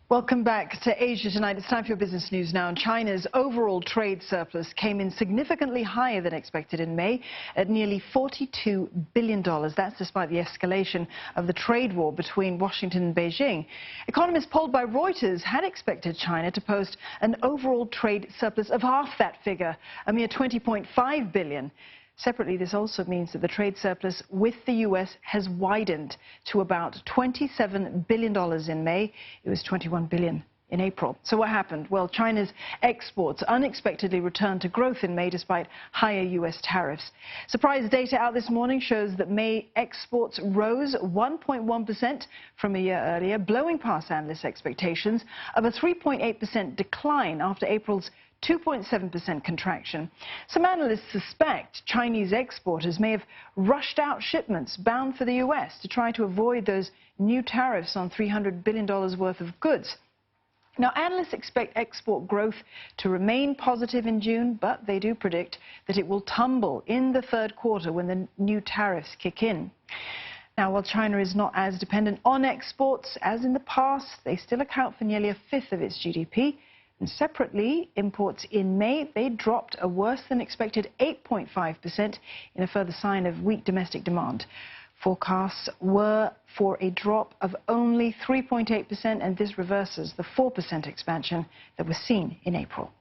Welcome back to Asia Tonight. It's time for your business news now. China's overall trade surplus came in significantly higher than expected in May at nearly $42 billion. That's despite the escalation of the trade war between Washington and Beijing. Economists polled by Reuters had expected China to post an overall trade surplus of half that figure, a mere $20.5 billion. Separately, this also means that the trade surplus with the U.S. has widened to about $27 billion in May. It was $21 billion in April. So what happened? Well, China's exports unexpectedly returned to growth in May despite higher U.S. tariffs. Surprise data out this morning shows that May exports rose 1.1% from a year earlier, blowing past analysts' expectations of a 3.8% decline after April's 2.7% contraction. Some analysts suspect Chinese exporters may have rushed out shipments bound for the U.S. to try to avoid those new tariffs on $300 billion worth of goods. Now, analysts expect export growth to remain positive in June, but they do predict that it will tumble in the third quarter when the new tariffs kick in. Now, while China is not as dependent on exports as in the past, they still account for nearly a fifth of its GDP. And separately, imports in May, they dropped a worse than expected 8.5% in a further sign of weak domestic demand. Forecasts were for a drop of only 3.8%, and this reverses the 4% expansion that was seen in April.